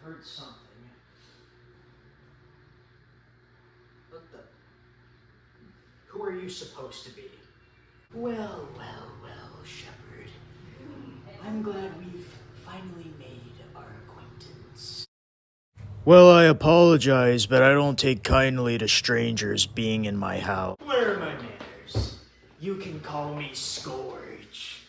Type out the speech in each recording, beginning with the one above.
heard something. What the? Who are you supposed to be? Well, Shepard. I'm glad we've finally made our acquaintance. Well, I apologize, but I don't take kindly to strangers being in my house. Where are my manners? You can call me Scourge.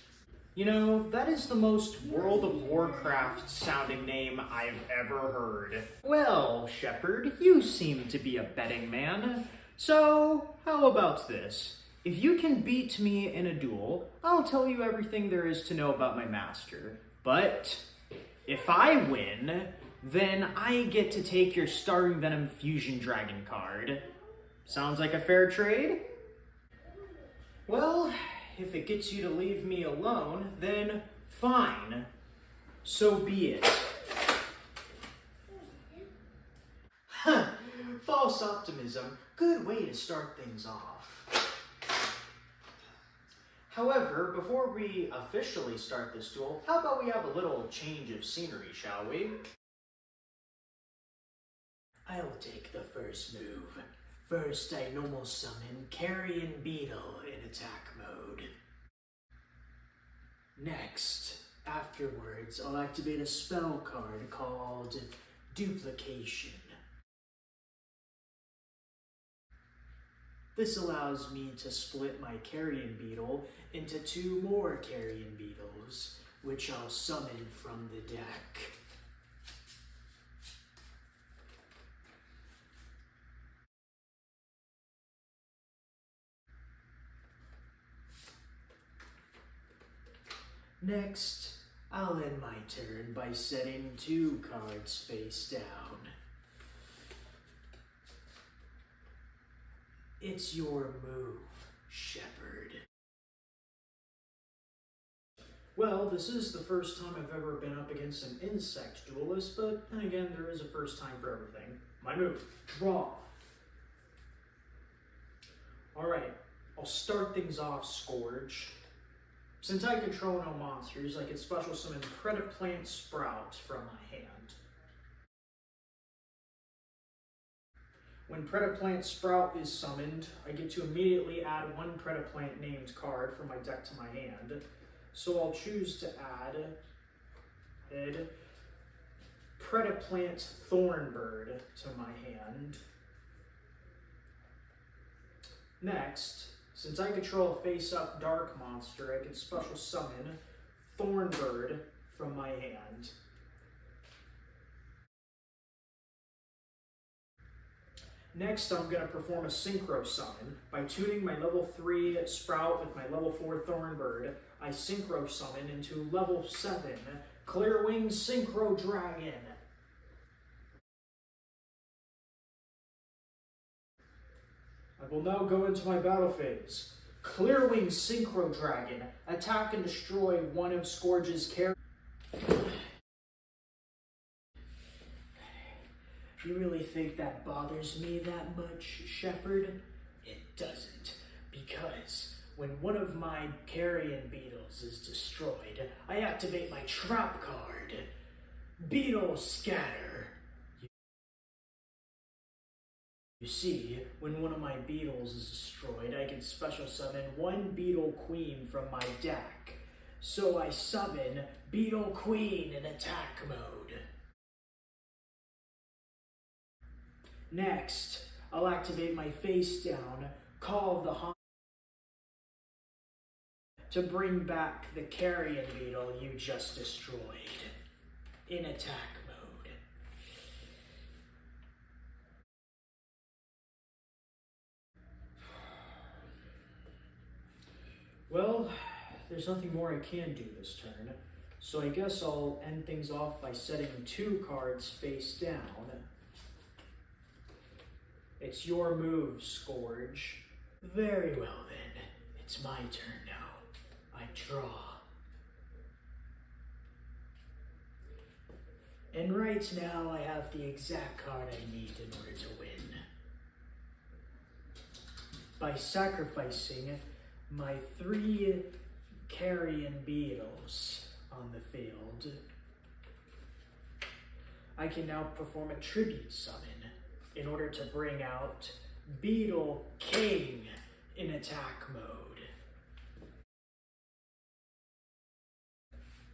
You know, that is the most World of Warcraft sounding name I've ever heard. Well, Shepard, you seem to be a betting man. So, how about this? If you can beat me in a duel, I'll tell you everything there is to know about my master. But if I win, then I get to take your Starring Venom Fusion Dragon card. Sounds like a fair trade? Well, if it gets you to leave me alone, then fine. So be it. Huh. False optimism. Good way to start things off. However, before we officially start this duel, how about we have a little change of scenery, shall we? I'll take the first move. First, I normal summon Carrion Beetle in attack mode. Next, afterwards, I'll activate a spell card called Duplication. This allows me to split my Carrion Beetle into 2 more Carrion Beetles, which I'll summon from the deck. Next, I'll end my turn by setting 2 cards face down. It's your move, Shepard. Well, this is the first time I've ever been up against an insect duelist, but then again, there is a first time for everything. My move, draw. Alright, I'll start things off, Scourge. Since I control no monsters, I can special summon Predaplant Sprout from my hand. When Predaplant Sprout is summoned, I get to immediately add 1 Predaplant named card from my deck to my hand. So I'll choose to add Predaplant Thornbird to my hand. Next, since I control a face-up dark monster, I can special summon Thornbird from my hand. Next, I'm going to perform a Synchro Summon. By tuning my level 3 Sprout with my level 4 Thornbird, I Synchro Summon into level 7 Clearwing Synchro Dragon. I will now go into my battle phase. Clearwing Synchro Dragon. Attack and destroy one of Scourge's characters. You really think that bothers me that much, Shepard? It doesn't, because when one of my Carrion Beetles is destroyed, I activate my trap card, Beetle Scatter. You see, when one of my beetles is destroyed, I can special summon 1 Beetle Queen from my deck. So I summon Beetle Queen in attack mode. Next, I'll activate my face down, Call of the Hunt, to bring back the Carrion Beetle you just destroyed in attack mode. Well, there's nothing more I can do this turn, so I guess I'll end things off by setting 2 cards face down. It's your move, Scourge. Very well then, it's my turn now. I draw. And right now I have the exact card I need in order to win. By sacrificing my 3 Carrion Beetles on the field, I can now perform a tribute summon in order to bring out Beetle King in attack mode.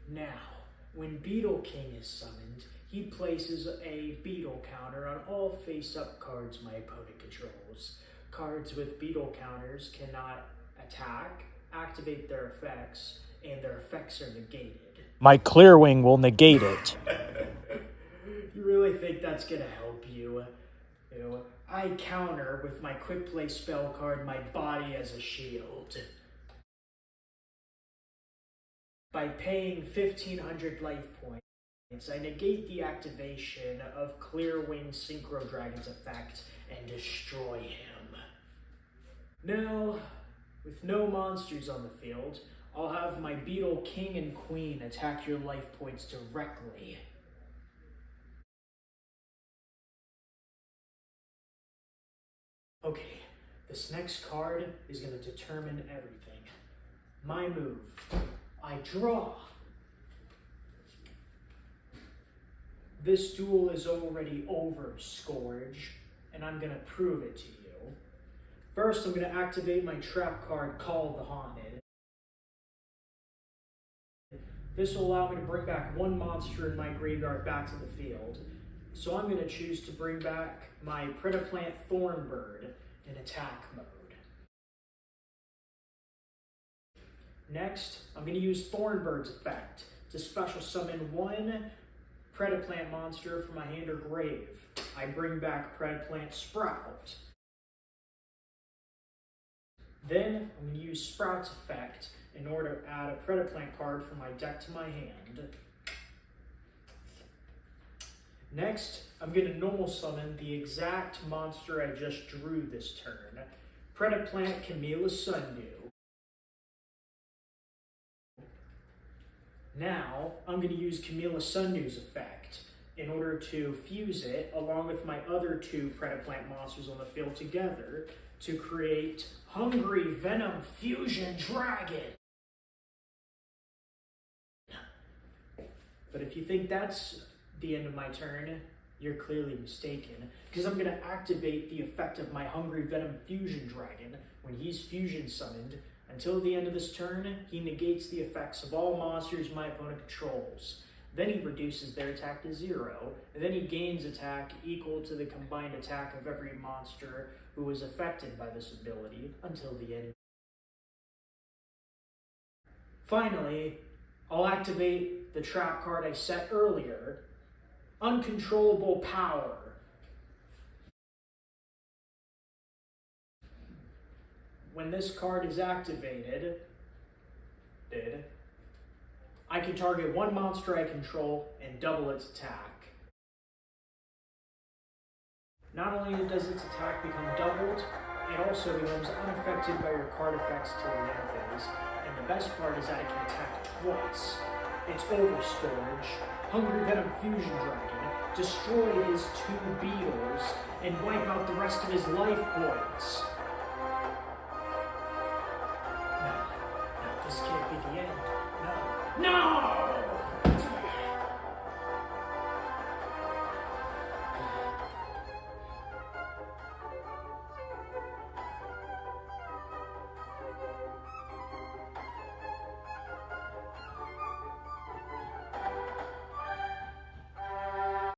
Now, when Beetle King is summoned, he places a beetle counter on all face-up cards my opponent controls. Cards with beetle counters cannot attack, activate their effects, and their effects are negated. My Clearwing will negate it. You really think that's gonna help you? I counter with my quick play spell card, my Body as a Shield. By paying 1,500 life points, I negate the activation of Clearwing Synchro Dragon's effect and destroy him. Now, with no monsters on the field, I'll have my Beetle King and Queen attack your life points directly. Okay, this next card is going to determine everything. My move. I draw. This duel is already over, Scourge, and I'm going to prove it to you. First, I'm going to activate my trap card, Call the Haunted. This will allow me to bring back one monster in my graveyard back to the field. So I'm going to choose to bring back my Predaplant Thornbird in attack mode. Next, I'm going to use Thornbird's effect to special summon one Predaplant monster from my hand or grave. I bring back Predaplant Sprout. Then, I'm going to use Sprout's effect in order to add a Predaplant card from my deck to my hand. Next, I'm going to normal summon the exact monster I just drew this turn, Predaplant Camila Sundew. Now, I'm going to use Camila Sundew's effect in order to fuse it along with my other two Predaplant monsters on the field together to create Hungry Venom Fusion Dragon. But if you think that's the end of my turn, you're clearly mistaken, because I'm going to activate the effect of my Hungry Venom Fusion Dragon when he's fusion summoned. Until the end of this turn, he negates the effects of all monsters my opponent controls. Then he reduces their attack to 0, and then he gains attack equal to the combined attack of every monster who was affected by this ability until the end. Finally, I'll activate the trap card I set earlier, Uncontrollable Power. When this card is activated, I can target one monster I control and double its attack. Not only does its attack become doubled, it also becomes unaffected by your card effects till the end phase, and the best part is that it can attack twice. It's over, Scourge. Hungry Venom Fusion Dragon, destroy his 2 beetles, and wipe out the rest of his life points. No, this can't be the end. No.